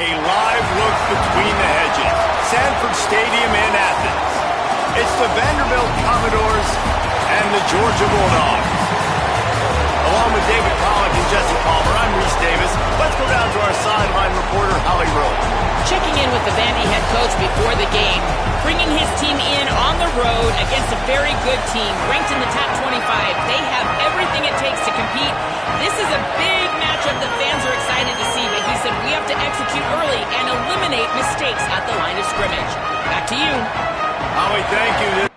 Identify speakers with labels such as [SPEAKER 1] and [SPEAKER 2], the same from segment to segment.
[SPEAKER 1] A live look between the hedges. Sanford Stadium in Athens. It's the Vanderbilt Commodores and the Georgia Bulldogs. Along with David Pollack and Jesse Palmer, I'm Reese Davis. Let's go down to our sideline reporter, Holly Rowe.
[SPEAKER 2] Checking in with the Vandy head coach before the game, bringing his team in on the road against a very good team, ranked in the top 25. They have everything it takes to compete. This is a big matchup that fans are excited to see, but he said we have to execute early and eliminate mistakes at the line of scrimmage. Back to you.
[SPEAKER 1] Holly, thank you.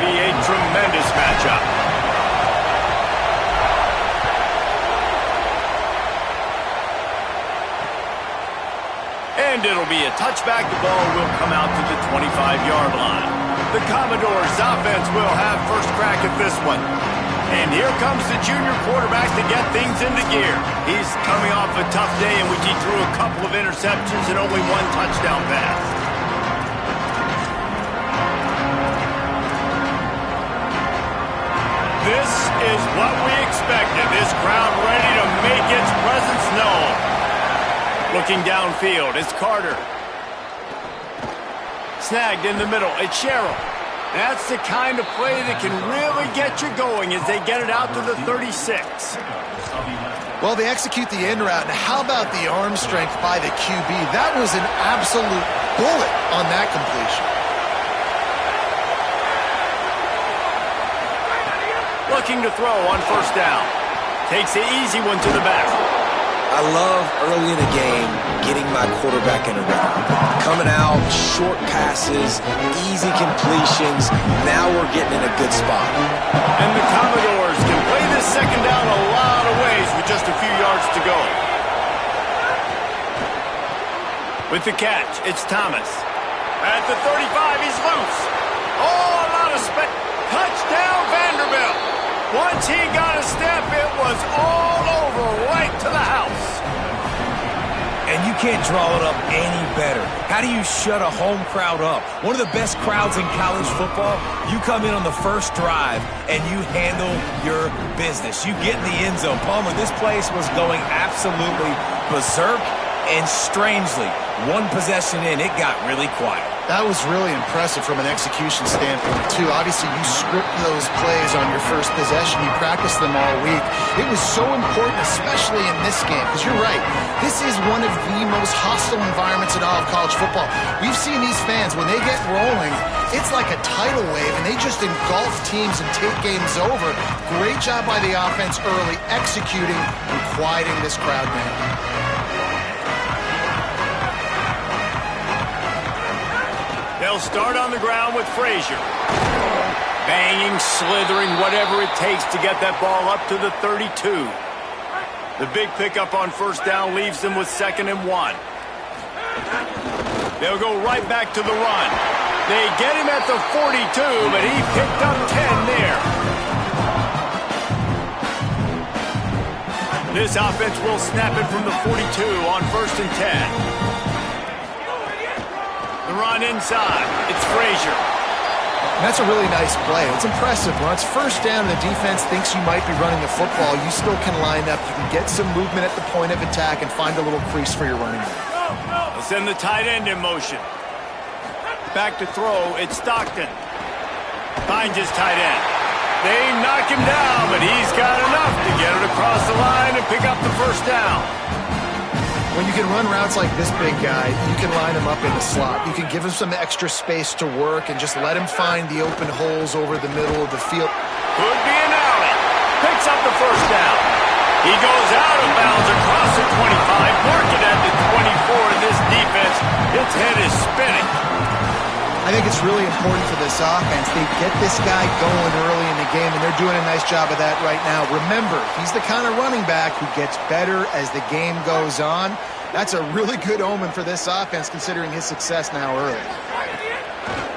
[SPEAKER 1] Be a tremendous matchup. And it'll be a touchback. The ball will come out to the 25-yard line. The Commodores' offense will have first crack at this one. And here comes the junior quarterback to get things into gear. He's coming off a tough day in which he threw a couple of interceptions and only one touchdown pass. This is what we expected. This crowd ready to make its presence known. Looking downfield, it's Carter. Snagged in the middle, it's Sherrill. That's the kind of play that can really get you going as they get it out to the 36.
[SPEAKER 3] Well, they execute the end route, and how about the arm strength by the QB? That was an absolute bullet on that completion.
[SPEAKER 1] Looking to throw on first down. Takes the easy one to the back.
[SPEAKER 4] I love early in the game getting my quarterback in a rhythm. Coming out, short passes, easy completions. Now we're getting in a good spot.
[SPEAKER 1] And the Commodores can play this second down a lot of ways with just a few yards to go. With the catch, it's Thomas. At the 35, he's loose. Oh, a lot of space. Touchdown, Vanderbilt. Once he got a step, it was all over, right to the house.
[SPEAKER 5] And you can't draw it up any better. How do you shut a home crowd up? One of the best crowds in college football. You come in on the first drive, and you handle your business. You get in the end zone. Palmer, this place was going absolutely berserk, and strangely, one possession in, it got really quiet.
[SPEAKER 3] That was really impressive from an execution standpoint, too. Obviously, you script those plays on your first possession. You practice them all week. It was so important, especially in this game, because you're right. This is one of the most hostile environments in all of college football. We've seen these fans, when they get rolling, it's like a tidal wave, and they just engulf teams and take games over. Great job by the offense early, executing and quieting this crowd down.
[SPEAKER 1] They'll start on the ground with Frazier. Banging, slithering, whatever it takes to get that ball up to the 32. The big pickup on first down leaves them with 2nd and 1. They'll go right back to the run. They get him at the 42, but he picked up 10 there. This offense will snap it from the 42 on 1st and 10. The run inside. It's Frazier.
[SPEAKER 3] That's a really nice play. It's impressive. When it's first down and the defense thinks you might be running the football, you still can line up. You can get some movement at the point of attack and find a little crease for your running back.
[SPEAKER 1] They'll send the tight end in motion. Back to throw. It's Stockton. Finds his tight end. They knock him down, but he's got enough to get it across the line and pick up the first down.
[SPEAKER 3] When you can run routes like this big guy, you can line him up in the slot. You can give him some extra space to work and just let him find the open holes over the middle of the field.
[SPEAKER 1] Could be an alley. Picks up the first down. He goes out of bounds across the 25. Mark it at the 24 in this defense. Its head is spinning.
[SPEAKER 3] I think it's really important for this offense. They get this guy going early in the game, and they're doing a nice job of that right now. Remember, he's the kind of running back who gets better as the game goes on. That's a really good omen for this offense, considering his success now early.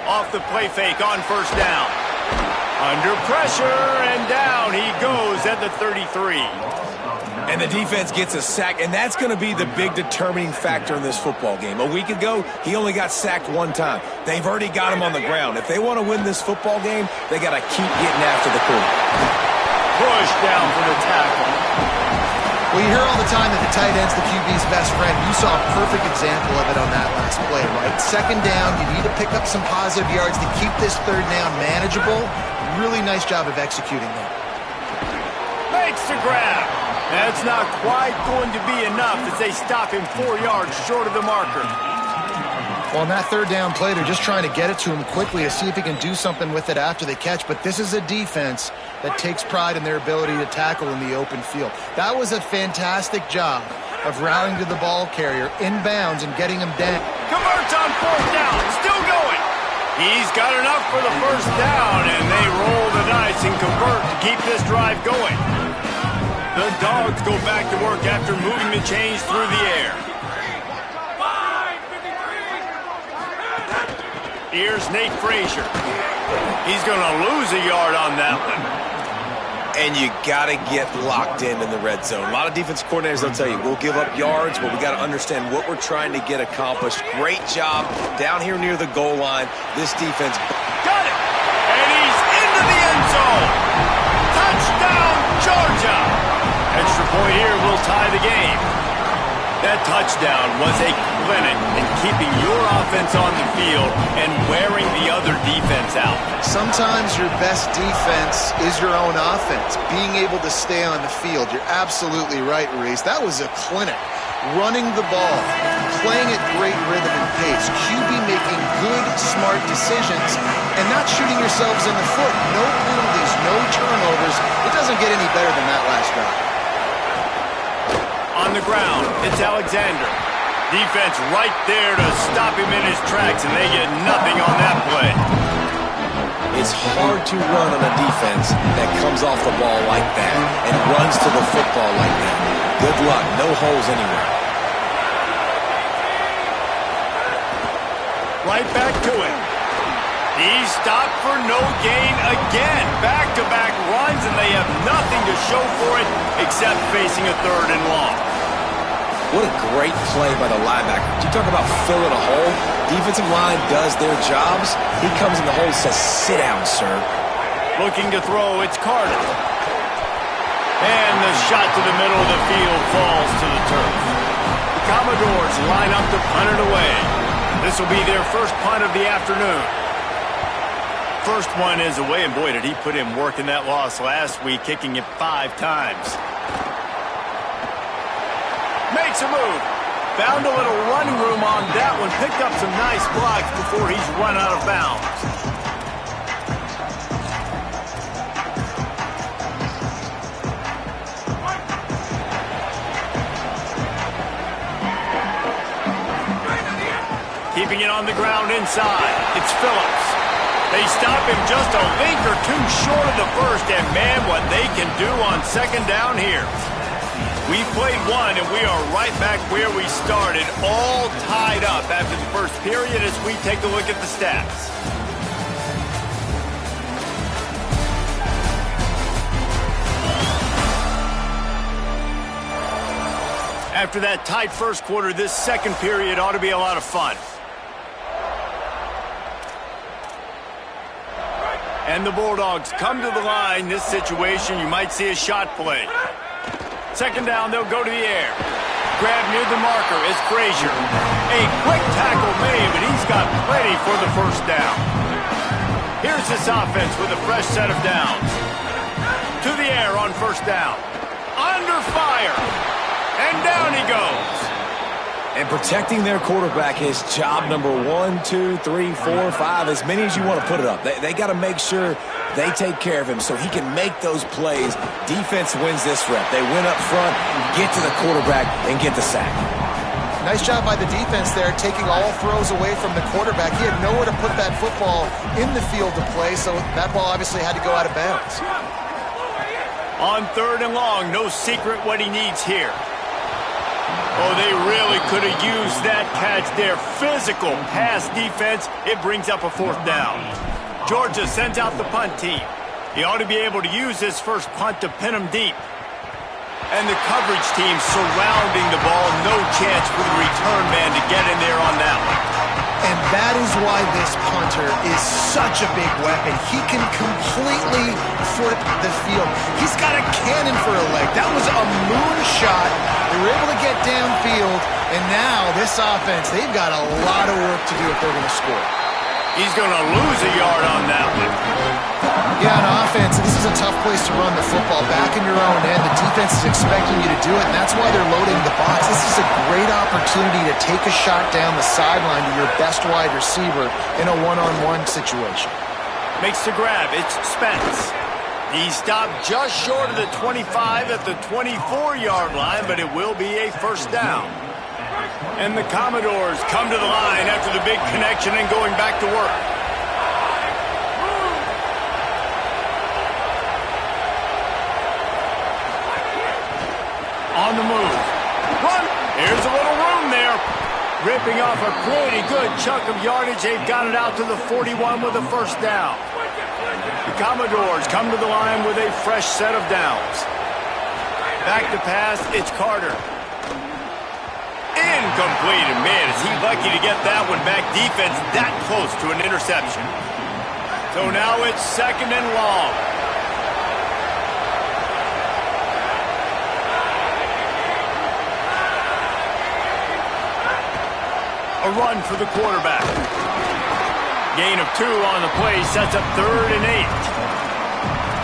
[SPEAKER 1] Off the play fake on first down. Under pressure, and down he goes at the 33.
[SPEAKER 5] And the defense gets a sack, and that's going to be the big determining factor in this football game. A week ago, he only got sacked one time. They've already got him on the ground. If they want to win this football game, they got to keep getting after the quarterback.
[SPEAKER 1] Push down for the tackle.
[SPEAKER 3] Well, you hear all the time that the tight end's the QB's best friend. You saw a perfect example of it on that last play, right? Second down, you need to pick up some positive yards to keep this third down manageable. Really nice job of executing that.
[SPEAKER 1] Makes the grab. That's not quite going to be enough as they stop him 4 yards short of the marker.
[SPEAKER 3] Well, on that third down play, they're just trying to get it to him quickly to see if he can do something with it after the catch. But this is a defense that takes pride in their ability to tackle in the open field. That was a fantastic job of rallying to the ball carrier inbounds and getting him down.
[SPEAKER 1] Converts on fourth down. Still going. He's got enough for the first down, and they roll the dice and convert to keep this drive going. The Dogs go back to work after moving the chains through the air. Here's Nate Frazier. He's going to lose a yard on that one.
[SPEAKER 4] And you got to get locked in the red zone. A lot of defense coordinators, they'll tell you, we'll give up yards, but we got to understand what we're trying to get accomplished. Great job down here near the goal line. This defense.
[SPEAKER 1] Got it! And he's into the end zone. Touchdown, Georgia! Extra point here will tie the game. That touchdown was a clinic in keeping your offense on the field and wearing the other defense out.
[SPEAKER 3] Sometimes your best defense is your own offense, being able to stay on the field. You're absolutely right, Reese. That was a clinic. Running the ball, playing at great rhythm and pace. QB making good, smart smart decisions and not shooting yourselves in the foot. No penalties, no turnovers. It doesn't get any better than that last drive.
[SPEAKER 1] On the ground, it's Alexander. Defense right there to stop him in his tracks, and they get nothing on that play.
[SPEAKER 4] It's hard to run on a defense that comes off the ball like that and runs to the football like that. Good luck. No holes anywhere.
[SPEAKER 1] Right back to it. He's stopped for no gain again. Back-to-back runs, and they have nothing to show for it except facing a 3rd and long.
[SPEAKER 4] What a great play by the linebacker. You talk about filling a hole. Defensive line does their jobs. He comes in the hole and says, sit down, sir.
[SPEAKER 1] Looking to throw, it's Carter. And the shot to the middle of the field falls to the turf. The Commodores line up to punt it away. This will be their first punt of the afternoon. First one is away, and boy, did he put in work in that loss last week, kicking it 5 times. Makes a move. Found a little running room on that one. Picked up some nice blocks before he's run out of bounds. Keeping it on the ground inside. It's Phillips. They stop him just a link or two short of the first, and man, what they can do on 2nd down here. We played one, and we are right back where we started, all tied up after the first period as we take a look at the stats. After that tight first quarter, this second period ought to be a lot of fun. And the Bulldogs come to the line. This situation, you might see a shot play. 2nd down, they'll go to the air. Grab near the marker is Frazier. A quick tackle made, but he's got plenty for the first down. Here's this offense with a fresh set of downs. To the air on 1st down. Under fire. And down he goes.
[SPEAKER 5] And protecting their quarterback is job number 1, 2, 3, 4, 5, as many as you want to put it up. They got to make sure they take care of him so he can make those plays. Defense wins this rep. They win up front, get to the quarterback, and get the sack.
[SPEAKER 3] Nice job by the defense there, taking all throws away from the quarterback. He had nowhere to put that football in the field to play, so that ball obviously had to go out of bounds.
[SPEAKER 1] On 3rd and long, no secret what he needs here. Oh, they really could have used that catch there. Physical pass defense. It brings up a 4th down. Georgia sends out the punt team. He ought to be able to use his first punt to pin him deep. And the coverage team surrounding the ball. No chance for the return man to get in there on that one.
[SPEAKER 3] And that is why this punter is such a big weapon. He can completely flip the field. He's got a cannon for a leg. That was a moonshot. They were able to get downfield, and now this offense, they've got a lot of work to do if they're going to score.
[SPEAKER 1] He's going to lose a yard on that one.
[SPEAKER 3] Yeah, on offense, this is a tough place to run the football. Back in your own end, the defense is expecting you to do it, and that's why they're loading the box. This is a great opportunity to take a shot down the sideline to your best wide receiver in a one-on-one situation.
[SPEAKER 1] Makes the grab. It's Spence. He stopped just short of the 25 at the 24-yard line, but it will be a 1st down. And the Commodores come to the line after the big connection and going back to work. On the move. Run! Here's a little room there. Ripping off a pretty good chunk of yardage. They've got it out to the 41 with a 1st down. The Commodores come to the line with a fresh set of downs. Back to pass, it's Carter. Incomplete, and man, is he lucky to get that one back. Defense that close to an interception. So now it's 2nd and long. A run for the quarterback. Gain of 2 on the play sets up 3rd and 8.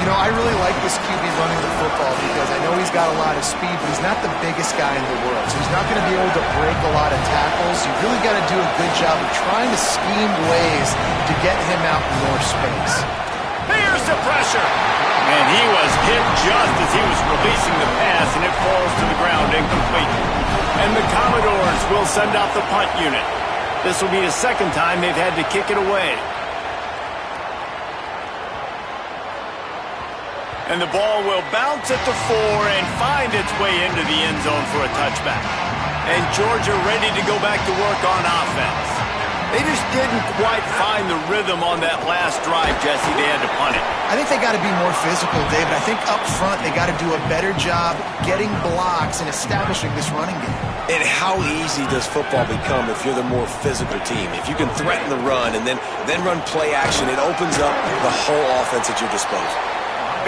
[SPEAKER 3] You know, I really like this QB running the football because I know he's got a lot of speed, but he's not the biggest guy in the world. So he's not going to be able to break a lot of tackles. You really got to do a good job of trying to scheme ways to get him out in more space.
[SPEAKER 1] Here's the pressure. And he was hit just as he was releasing the pass, and it falls to the ground incomplete. And the Commodores will send out the punt unit. This will be the second time they've had to kick it away. And the ball will bounce at the 4 and find its way into the end zone for a touchback. And Georgia ready to go back to work on offense. They just didn't quite find the rhythm on that last drive, Jesse. They had to punt it.
[SPEAKER 3] I think they got to be more physical, David. I think up front they got to do a better job getting blocks and establishing this running game.
[SPEAKER 4] And how easy does football become if you're the more physical team? If you can threaten the run and then run play action, it opens up the whole offense at your disposal.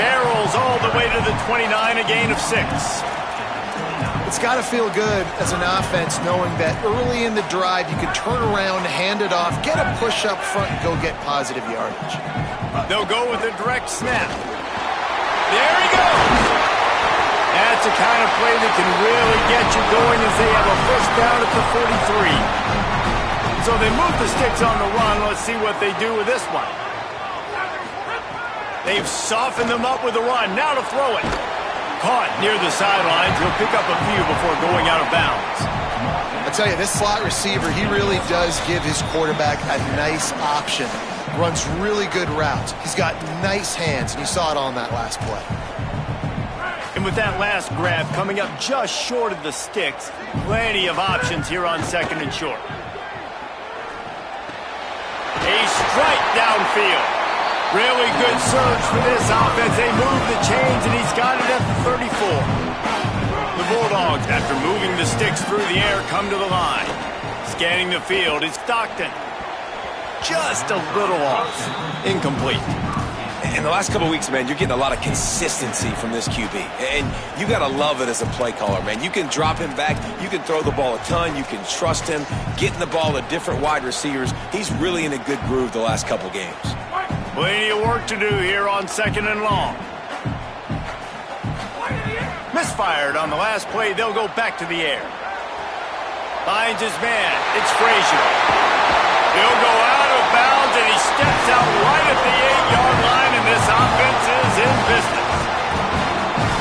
[SPEAKER 1] Barrels all the way to the 29, a gain of 6.
[SPEAKER 3] It's got to feel good as an offense knowing that early in the drive you can turn around, hand it off, get a push up front, and go get positive yardage.
[SPEAKER 1] They'll go with a direct snap. There he goes. That's the kind of play that can really get you going as they have a first down at the 43. So they move the sticks on the run. Let's see what they do with this one. They've softened them up with the run. Now to throw it. Caught near the sidelines. He'll pick up a few before going out of bounds.
[SPEAKER 3] I tell you, this slot receiver, he really does give his quarterback a nice option. Runs really good routes. He's got nice hands, and you saw it on that last play.
[SPEAKER 1] And with that last grab coming up just short of the sticks, plenty of options here on second and short. A strike downfield. Really good surge for this offense. They move the chains, and he's got it at the 34. The Bulldogs, after moving the sticks through the air, come to the line. Scanning the field is Stockton. Just a little off. Incomplete.
[SPEAKER 4] In the last couple of weeks, man, you're getting a lot of consistency from this QB. And you got to love it as a play caller, man. You can drop him back. You can throw the ball a ton. You can trust him. Getting the ball to different wide receivers. He's really in a good groove the last couple games.
[SPEAKER 1] Plenty of work to do here on second and long. Misfired on the last play. They'll go back to the air. Finds his man. It's Frazier. He'll go out of bounds, and he steps out right at the 8-yard line, and this offense is in business.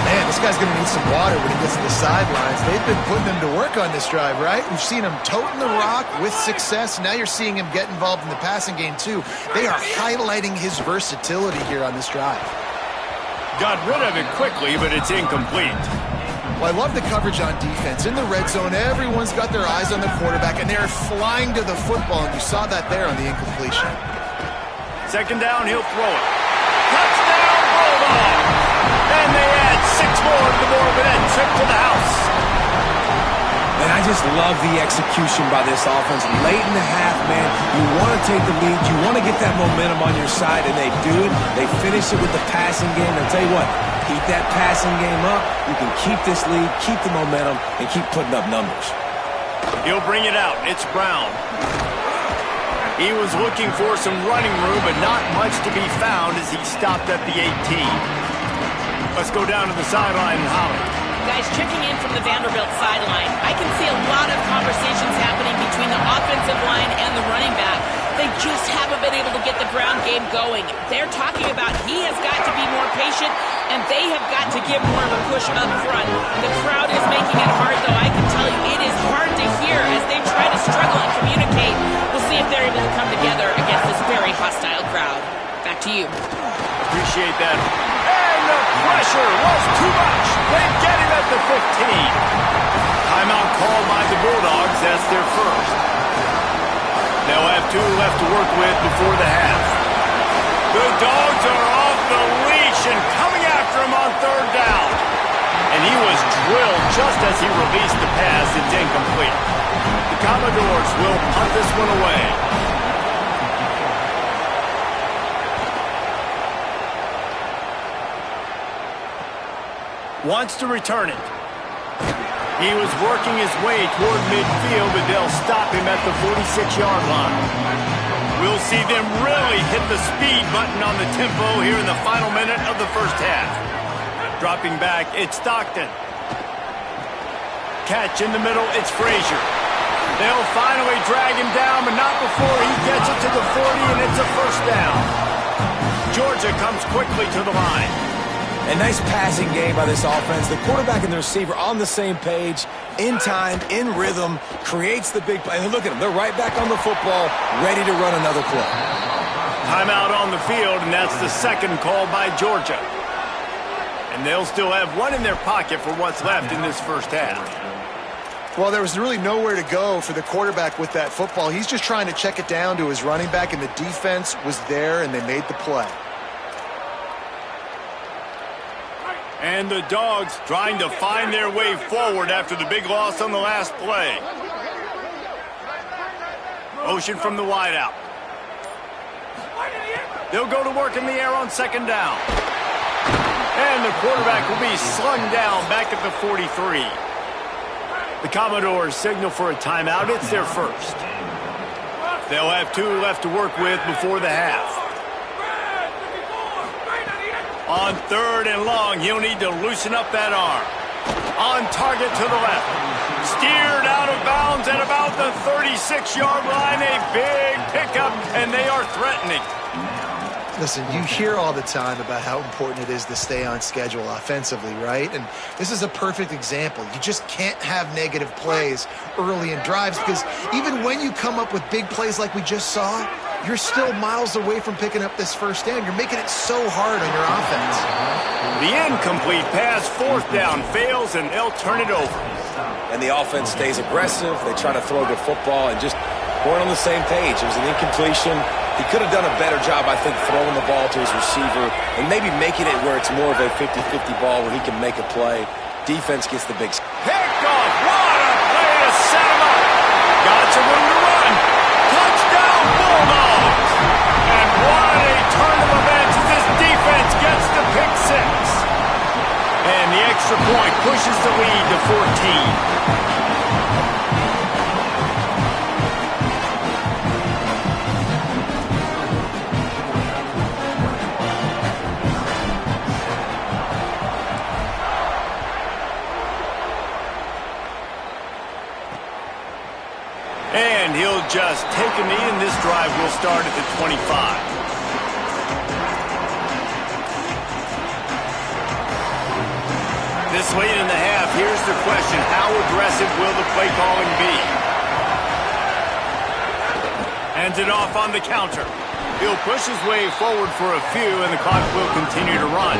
[SPEAKER 3] Man, this guy's going to need some water when he gets to the sidelines. They've been putting him to work on this drive, right? We've seen him toting the rock with success. Now you're seeing him get involved in the passing game, too. They are highlighting his versatility here on this drive.
[SPEAKER 1] Got rid of it quickly, but it's incomplete.
[SPEAKER 3] Well, I love the coverage on defense. In the red zone, everyone's got their eyes on the quarterback, and they're flying to the football, and you saw that there on the incompletion.
[SPEAKER 1] Second down, he'll throw it. Touchdown, Bulldogs! And they add 6 more to the board with that trip to the house.
[SPEAKER 5] And I just love the execution by this offense. Late in the half, man, you want to take the lead. You want to get that momentum on your side, and they do it. They finish it with the passing game. I'll tell you what, keep that passing game up. You can keep this lead, keep the momentum, and keep putting up numbers.
[SPEAKER 1] He'll bring it out. It's Brown. He was looking for some running room, but not much to be found as he stopped at the 18. Let's go down to the sideline and holler.
[SPEAKER 2] Guys, checking in from the Vanderbilt sideline, I can see a lot of conversations happening between the offensive line and the running back. They just haven't been able to get the ground game going. They're talking about he has got to be more patient, and they have got to give more of a push up front. The crowd is making it hard, though. I can tell you it is hard to hear as they try to struggle and communicate. We'll see if they're able to come together against this very hostile crowd. Back to you.
[SPEAKER 1] Appreciate that. And the pressure was too much. They get him at the 15. Timeout called by the Bulldogs. That's their first. They'll have 2 left to work with before the half. The Dogs are off the leash and coming after him on third down. And he was drilled just as he released the pass. It's incomplete. The Commodores will punt this one away. Wants to return it. He was working his way toward midfield, but they'll stop him at the 46-yard line. We'll see them really hit the speed button on the tempo here in the final minute of the first half. Dropping back, it's Stockton. Catch in the middle, it's Frazier. They'll finally drag him down, but not before he gets it to the 40, and it's a Georgia comes quickly to the line.
[SPEAKER 5] A nice passing game by this offense. The quarterback and the receiver on the same page, in time, in rhythm, creates the big play. And look at them. They're right back on the football, ready to run another play.
[SPEAKER 1] Timeout on the field, and that's the second call by Georgia. And they'll still have one in their pocket for what's left in this first half.
[SPEAKER 3] Well, there was really nowhere to go for the quarterback with that football. He's just trying to check it down to his running back, and the defense was there, and they made the play.
[SPEAKER 1] And the Dogs trying to find their way forward after the big loss on the last play. Motion from the wideout. They'll go to work in the air on second down. And the quarterback will be slung down back at the 43. The Commodores signal for a timeout. It's their first. They'll have 2 left to work with before the half. On third and long, he'll need to loosen up that arm. On target to the left. Steered out of bounds at about the 36-yard line. A big pickup, and they are threatening.
[SPEAKER 3] Listen, you hear all the time about how important it is to stay on schedule offensively, right? And this is a perfect example. You just can't have negative plays early in drives because even when you come up with big plays like we just saw, you're still miles away from picking up this first down. You're making it so hard on your offense.
[SPEAKER 1] The incomplete pass, fourth down, fails, and they'll turn it over.
[SPEAKER 5] And the offense stays aggressive. They try to throw the football and just weren't on the same page. It was an incompletion. He could have done a better job, I think, throwing the ball to his receiver and maybe making it where it's more of a 50-50 ball where he can make a play. Defense gets the big...
[SPEAKER 1] Picked off. What a play to set him up. Got some room to run. Touchdown, Bulldogs. And what a turn of events as this defense gets the pick six. And the extra point pushes the lead to 14. And he'll just take a knee, and this drive will start at the 25. This late in the half, here's the question. How aggressive will the play calling be? Hands it off on the counter. He'll push his way forward for a few, and the clock will continue to run.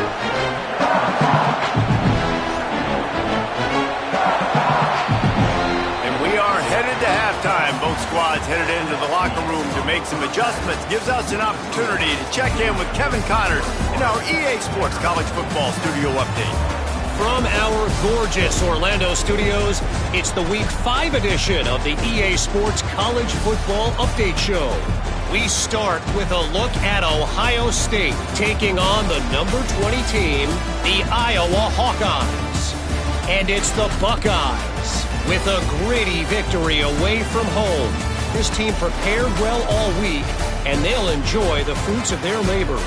[SPEAKER 1] Headed to halftime. Both squads headed into the locker room to make some adjustments. Gives us an opportunity to check in with Kevin Connors in our EA Sports College Football Studio Update.
[SPEAKER 6] From our gorgeous Orlando studios, it's the Week 5 edition of the EA Sports College Football Update Show. We start with a look at Ohio State taking on the number 20 team, the Iowa Hawkeyes. And it's the Buckeyes with a gritty victory away from home. This team prepared well all week, and they'll enjoy the fruits of their labor.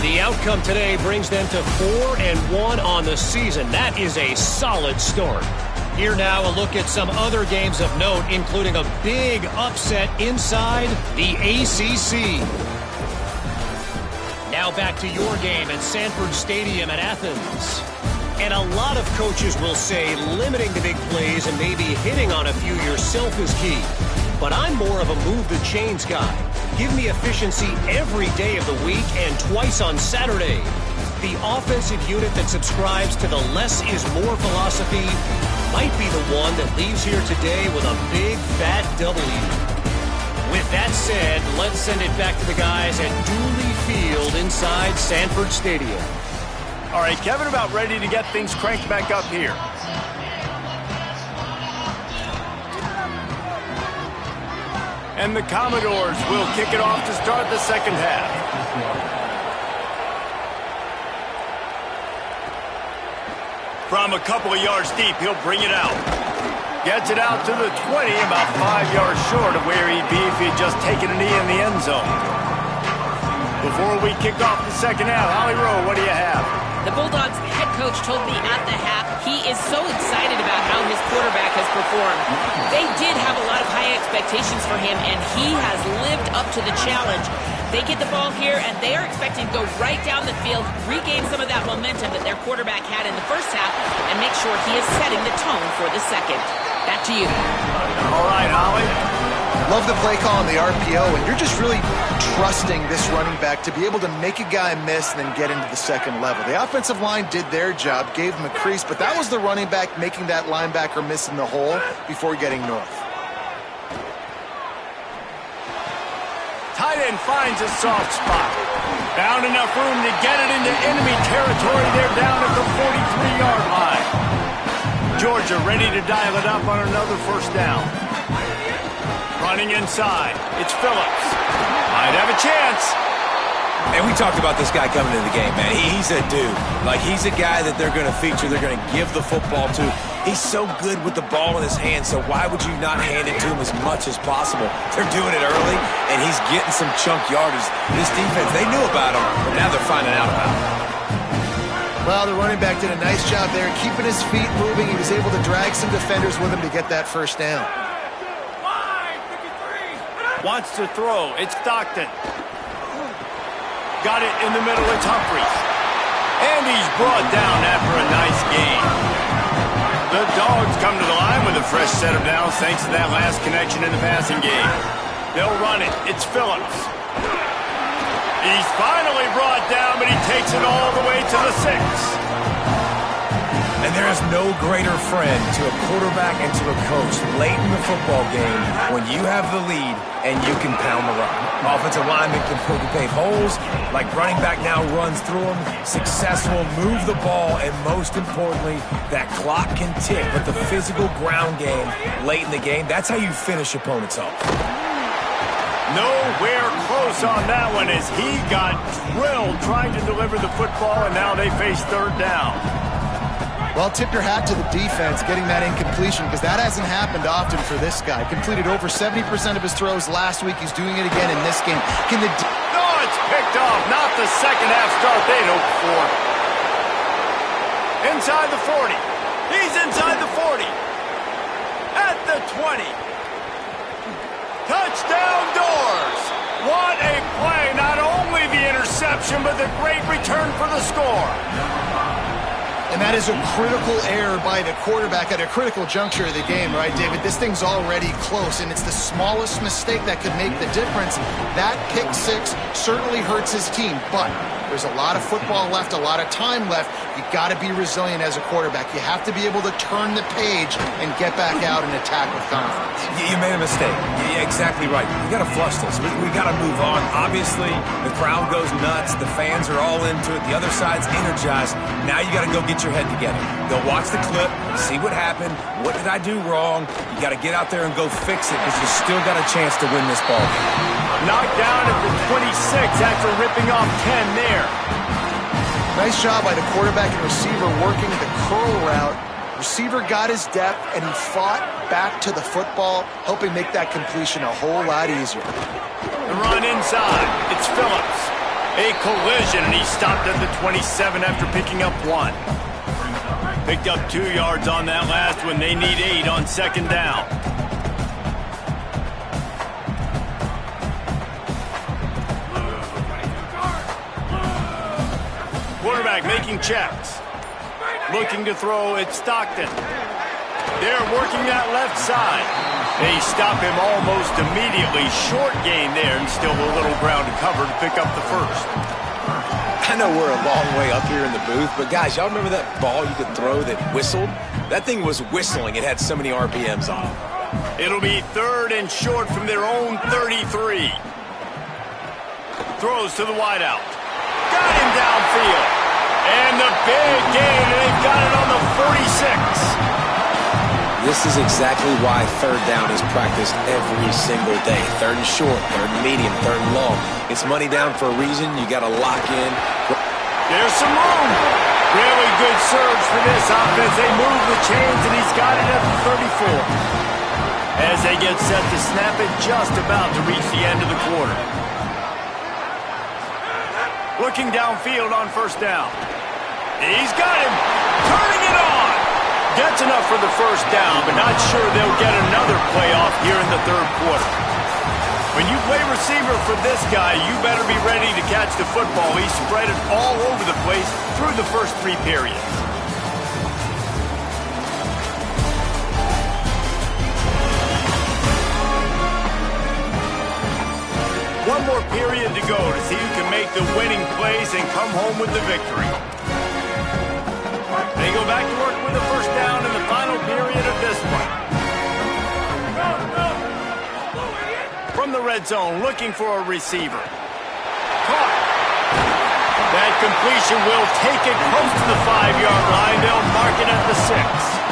[SPEAKER 6] The outcome today brings them to 4-1 on the season. That is a solid start. Here now, a look at some other games of note, including a big upset inside the ACC. Now back to your game at Sanford Stadium at Athens. And a lot of coaches will say limiting the big plays and maybe hitting on a few yourself is key. But I'm more of a move the chains guy. Give me efficiency every day of the week and twice on Saturday. The offensive unit that subscribes to the less is more philosophy might be the one that leaves here today with a big fat W. With that said, let's send it back to the guys at Dooley Field inside Sanford Stadium.
[SPEAKER 1] All right, Kevin, about ready to get things cranked back up here. And the Commodores will kick it off to start the second half. From a couple of yards deep, he'll bring it out. Gets it out to the 20, about 5 yards short of where he'd be if he'd just taken a knee in the end zone. Before we kick off the second half, Holly Rowe, what do you have?
[SPEAKER 2] The Bulldogs head coach told me at the half he is so excited about how his quarterback has performed. They did have a lot of high expectations for him, and he has lived up to the challenge. They get the ball here, and they are expecting to go right down the field, regain some of that momentum that their quarterback had in the first half, and make sure he is setting the tone for the second. Back to you.
[SPEAKER 1] All right, Holly.
[SPEAKER 3] Love the play call on the RPO, and you're just really trusting this running back to be able to make a guy miss and then get into the second level. The offensive line did their job, gave him a crease, but that was the running back making that linebacker miss in the hole before getting north.
[SPEAKER 1] Tight end finds a soft spot. Found enough room to get it into enemy territory. They're down at the 43-yard line. Georgia ready to dial it up on another first down. Running inside. It's Phillips. Might have a chance.
[SPEAKER 4] And we talked about this guy coming into the game, man. He's a dude. Like, he's a guy that they're going to feature, they're going to give the football to. He's so good with the ball in his hand, so why would you not hand it to him as much as possible? They're doing it early, and he's getting some chunk yardage. This defense, they knew about him, but now they're finding out about him.
[SPEAKER 3] Well, the running back did a nice job there, keeping his feet moving. He was able to drag some defenders with him to get that first down.
[SPEAKER 1] Wants to throw. It's Stockton. Got it in the middle. It's Humphries. And he's brought down after a nice gain. The Dogs come to the line with a fresh set of downs thanks to that last connection in the passing game. They'll run it. It's Phillips. He's finally brought down, but he takes it all the way to the 6.
[SPEAKER 5] And there is no greater friend to a quarterback and to a coach late in the football game when you have the lead and you can pound the rock. Offensive linemen can pave holes, like running back now runs through them, successful, move the ball, and most importantly, that clock can tick. But the physical ground game late in the game, that's how you finish opponents off.
[SPEAKER 1] Nowhere close on that one as he got drilled trying to deliver the football, and now they face third down.
[SPEAKER 3] Well, tip your hat to the defense getting that incompletion because that hasn't happened often for this guy. Completed over 70% of his throws last week. He's doing it again in this game.
[SPEAKER 1] No, it's picked off. Not the second half start they'd hoped for. Inside the 40. He's inside the 40. At the 20. Touchdown Doors. What a play. Not only the interception, but the great return for the score.
[SPEAKER 3] And that is a critical error by the quarterback at a critical juncture of the game, right, David? This thing's already close, and it's the smallest mistake that could make the difference. That pick six certainly hurts his team, but there's a lot of football left, a lot of time left. You got to be resilient as a quarterback. You have to be able to turn the page and get back out and attack with confidence.
[SPEAKER 5] You made a mistake. Yeah, exactly right. We got to flush this. We got to move on. Obviously, the crowd goes nuts. The fans are all into it. The other side's energized. Now you got to go get your head together. Go watch the clip, see what happened. What did I do wrong? You got to get out there and go fix it because you still got a chance to win this ball game.
[SPEAKER 1] Knocked down at the 26 after ripping off 10 there.
[SPEAKER 3] Nice job by the quarterback and receiver working the curl route. Receiver got his depth, and he fought back to the football, helping make that completion a whole lot easier.
[SPEAKER 1] The run inside. It's Phillips. A collision, and he stopped at the 27 after picking up 1. Picked up 2 yards on that last one. They need 8 on second down. Quarterback making checks. Looking to throw, it's Stockton. They're working that left side. They stop him almost immediately. Short gain there and still a little ground to cover to pick up the first.
[SPEAKER 4] I know we're a long way up here in the booth, but guys, y'all remember that ball you could throw that whistled? That thing was whistling. It had so many RPMs on it.
[SPEAKER 1] It'll be third and short from their own 33. Throws to the wideout. Got him downfield. And the big gain, and they've got it on the 46.
[SPEAKER 4] This is exactly why third down is practiced every single day. Third and short, third and medium, third and long. It's money down for a reason. You got to lock in.
[SPEAKER 1] There's some room. Really good surge for this offense. They move the chains, and he's got it at the 34. As they get set to snap it, just about to reach the end of the quarter. Looking downfield on first down. He's got him. Turning it on. Gets enough for the first down, but not sure they'll get another playoff here in the third quarter. When you play receiver for this guy, you better be ready to catch the football. He spread it all over the place through the first 3 periods. One more period to go to see who can make the winning plays and come home with the victory. They go back to work with the first down in the final period of this one. From the red zone, looking for a receiver. Caught. That completion will take it close to the 5-yard line. They'll mark it at the 6.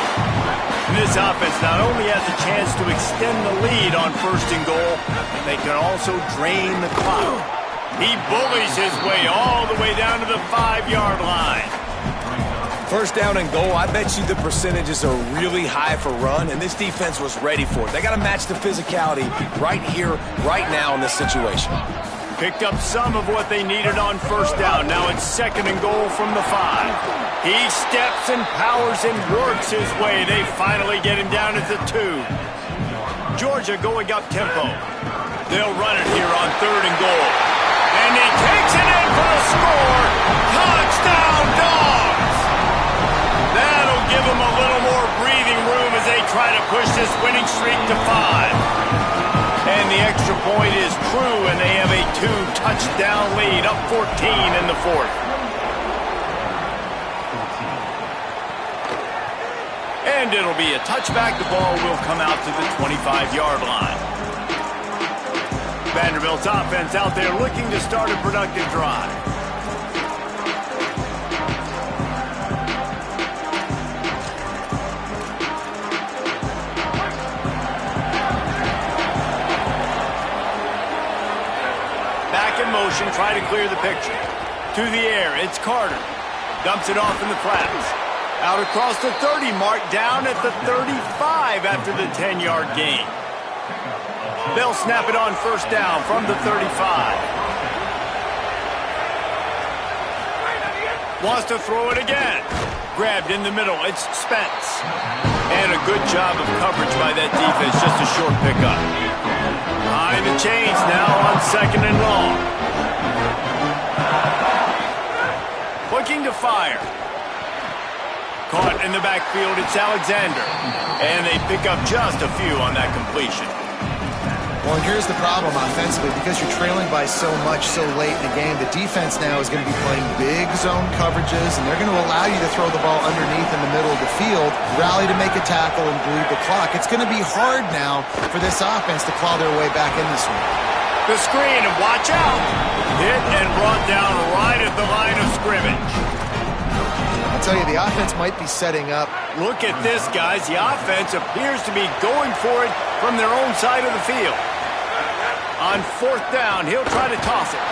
[SPEAKER 1] This offense not only has a chance to extend the lead on 1st and goal, they can also drain the clock. He bullies his way all the way down to the 5-yard line.
[SPEAKER 4] 1st down and goal, I bet you the percentages are really high for run, and this defense was ready for it. They got to match the physicality right here, right now in this situation.
[SPEAKER 1] Picked up some of what they needed on 1st down. Now it's 2nd and goal from the 5. He steps and powers and works his way. They finally get him down at the 2. Georgia going up tempo. They'll run it here on 3rd and goal. And he takes it in for the score. Touchdown, Dogs! That'll give them a little more breathing room as they try to push this winning streak to 5. And the extra point is true, and they have a 2-touchdown lead, up 14 in the 4th. And it'll be a touchback. The ball will come out to the 25-yard line. Vanderbilt's offense out there looking to start a productive drive. Back in motion, try to clear the picture. To the air, it's Carter. Dumps it off in the flats. Out across the 30 mark, down at the 35 after the 10-yard gain. They'll snap it on 1st down from the 35. Wants to throw it again. Grabbed in the middle, it's Spence. And a good job of coverage by that defense, just a short pickup. Behind the chains now on 2nd and long. Looking to fire. Caught in the backfield, it's Alexander. And they pick up just a few on that completion.
[SPEAKER 3] Well, and here's the problem offensively. Because you're trailing by so much so late in the game, the defense now is going to be playing big zone coverages, and they're going to allow you to throw the ball underneath in the middle of the field, rally to make a tackle, and bleed the clock. It's going to be hard now for this offense to claw their way back in this one.
[SPEAKER 1] The screen, and watch out. Hit and brought down right at the line of scrimmage.
[SPEAKER 3] I'll tell you, the offense might be setting up.
[SPEAKER 1] Look at this, guys. The offense appears to be going for it from their own side of the field. On 4th down, he'll try to toss it.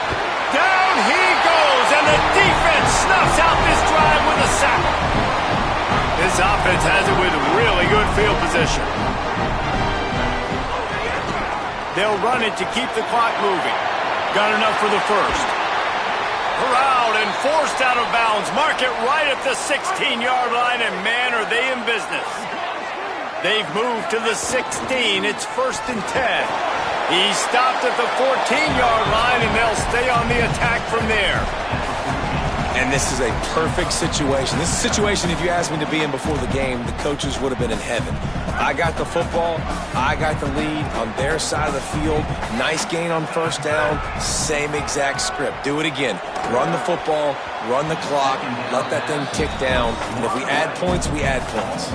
[SPEAKER 1] Down he goes, and the defense snuffs out this drive with a sack. This offense has it with really good field position. They'll run it to keep the clock moving. Got enough for the 1st. Corralled and forced out of bounds. Mark it right at the 16-yard line, and man, are they in business. They've moved to the 16. It's 1st and 10. He stopped at the 14-yard line, and they'll stay on the attack from there.
[SPEAKER 4] And this is a perfect situation. This is a situation, if you asked me to be in before the game, the coaches would have been in heaven. I got the football. I got the lead on their side of the field. Nice gain on 1st down. Same exact script. Do it again. Run the football, run the clock, let that thing tick down. And if we add points, we add points.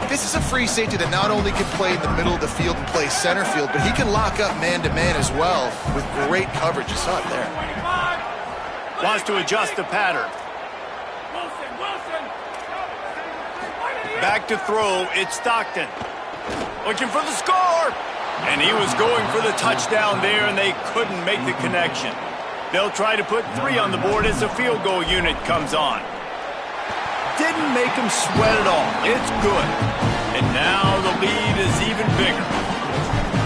[SPEAKER 3] This is a free safety that not only can play in the middle of the field and play center field, but he can lock up man-to-man as well with great coverage. You saw it there.
[SPEAKER 1] Wants to adjust the pattern. Back to throw, it's Stockton. Looking for the score! And he was going for the touchdown there, and they couldn't make the connection. They'll try to put 3 on the board as the field goal unit comes on. Didn't make him sweat at all. It's good. And now the lead is even bigger.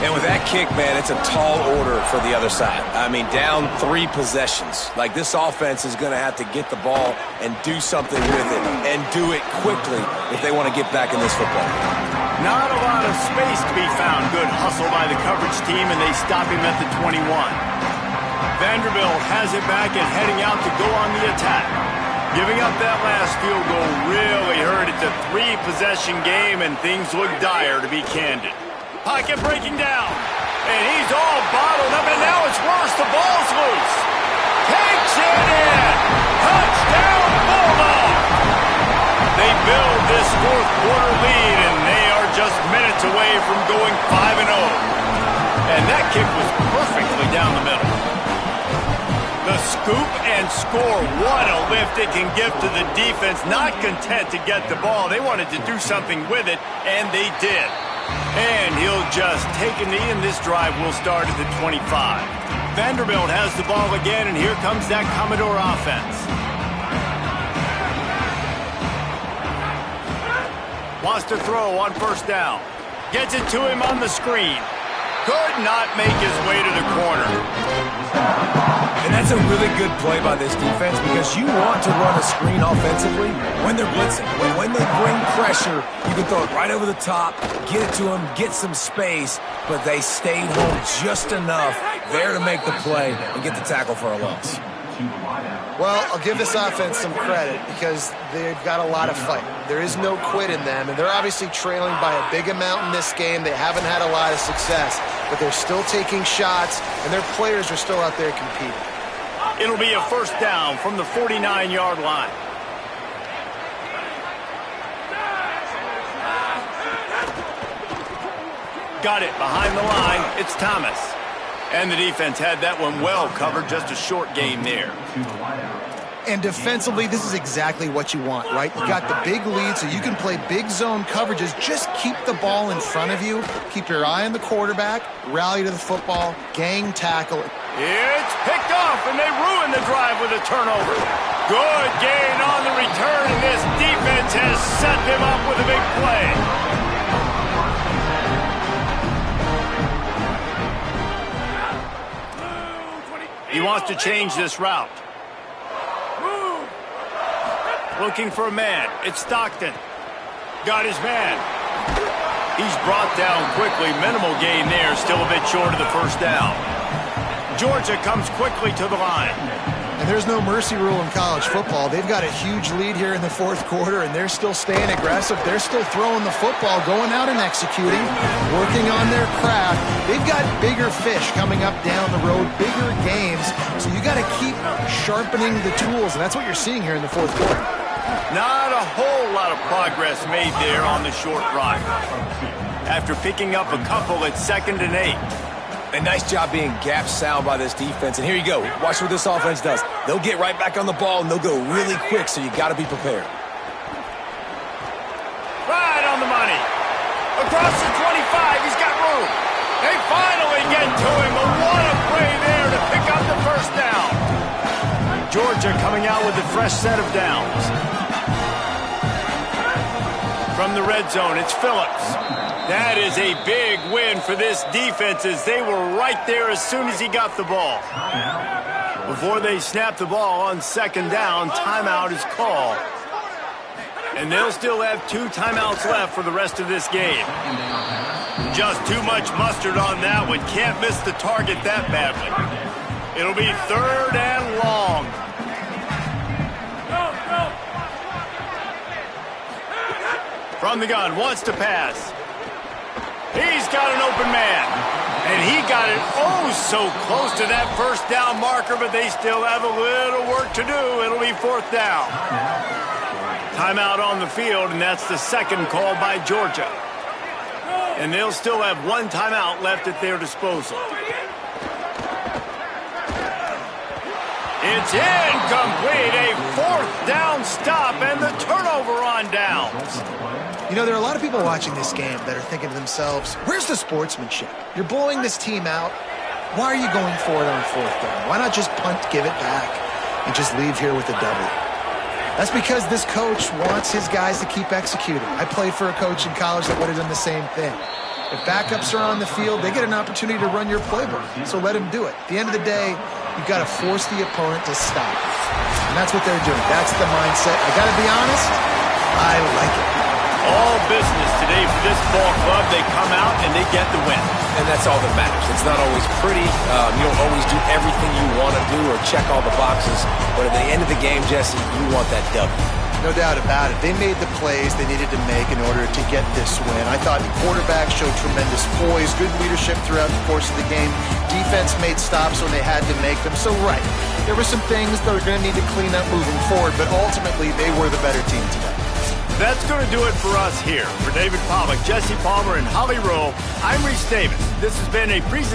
[SPEAKER 4] And with that kick, man, it's a tall order for the other side. I mean, down 3 possessions. Like, this offense is going to have to get the ball and do something with it, and do it quickly if they want to get back in this football game.
[SPEAKER 1] Not a lot of space to be found. Good hustle by the coverage team, and they stop him at the 21. Vanderbilt has it back and heading out to go on the attack. Giving up that last field goal really hurt. It's a 3-possession game, and things look dire, to be candid. Pocket breaking down, and he's all bottled up, and now it's worse. The ball's loose. Takes it in. Touchdown, Bulldog. They build this fourth-quarter lead, and they are just minutes away from going 5-0. And that kick was perfectly down the middle. The scoop and score. What a lift it can give to the defense. Not content to get the ball. They wanted to do something with it, and they did. And he'll just take a knee, and this drive will start at the 25. Vanderbilt has the ball again, and here comes that Commodore offense. Wants to throw on first down. Gets it to him on the screen. Could not make his way to the corner.
[SPEAKER 5] And that's a really good play by this defense because you want to run a screen offensively when they're blitzing. When they bring pressure, you can throw it right over the top, get it to them, get some space, but they stayed home just enough there to make the play and get the tackle for a loss.
[SPEAKER 3] Well, I'll give this offense some credit because they've got a lot of fight. There is no quit in them, and they're obviously trailing by a big amount in this game. They haven't had a lot of success, but they're still taking shots, and their players are still out there competing.
[SPEAKER 1] It'll be a first down from the 49-yard line. Got it behind the line. It's Thomas. And the defense had that one well covered. Just a short gain there.
[SPEAKER 3] And defensively, this is exactly what you want, right? You got the big lead, so you can play big zone coverages. Just keep the ball in front of you. Keep your eye on the quarterback. Rally to the football. Gang tackle.
[SPEAKER 1] It's picked off, and they ruin the drive with a turnover. Good gain on the return, and this defense has set them up with a big play. He wants to change this route. Looking for a man. It's Stockton. Got his man. He's brought down quickly. Minimal gain there. Still a bit short of the first down. Georgia comes quickly to the line.
[SPEAKER 3] And there's no mercy rule in college football. They've got a huge lead here in the fourth quarter, and they're still staying aggressive. They're still throwing the football, going out and executing, working on their craft. They've got bigger fish coming up down the road, bigger games. So you got to keep sharpening the tools, and that's what you're seeing here in the fourth quarter.
[SPEAKER 1] Not a whole lot of progress made there on the short drive. After picking up a couple at 2nd and 8.
[SPEAKER 5] A nice job being gap sound by this defense. And here you go. Watch what this offense does. They'll get right back on the ball, and they'll go really quick, so you got to be prepared.
[SPEAKER 1] Right on the money. Across the 25, he's got room. They finally get to him, but what a play there to pick up the first down. Georgia coming out with a fresh set of downs. From the red zone, it's Phillips. That is a big win for this defense as they were right there as soon as he got the ball. Before they snap the ball on 2nd down, timeout is called. And they'll still have 2 timeouts left for the rest of this game. Just too much mustard on that one. Can't miss the target that badly. It'll be 3rd and long. From the gun, wants to pass. He's got an open man. And he got it so close to that first down marker, but they still have a little work to do. It'll be 4th down. Timeout on the field, and that's the second call by Georgia. And they'll still have 1 timeout left at their disposal. It's incomplete. A 4th down stop and the turnover on downs.
[SPEAKER 3] You know, there are a lot of people watching this game that are thinking to themselves, where's the sportsmanship? You're blowing this team out. Why are you going for it on 4th down? Why not just punt, give it back, and just leave here with a W? That's because this coach wants his guys to keep executing. I played for a coach in college that would have done the same thing. If backups are on the field, they get an opportunity to run your playbook, so let them do it. At the end of the day, you've got to force the opponent to stop. And that's what they're doing. That's the mindset. I got to be honest, I like it.
[SPEAKER 1] All business today for this ball club. They come out and they get the win.
[SPEAKER 4] And that's all that matters. It's not always pretty. You don't always do everything you want to do or check all the boxes. But at the end of the game, Jesse, you want that W.
[SPEAKER 3] No doubt about it. They made the plays they needed to make in order to get this win. I thought the quarterback showed tremendous poise, good leadership throughout the course of the game. Defense made stops when they had to make them. So, right, there were some things that are going to need to clean up moving forward, but ultimately they were the better team today.
[SPEAKER 1] That's going to do it for us here. For David Pollack, Jesse Palmer, and Holly Rowe, I'm Reese Davis. This has been a presentation.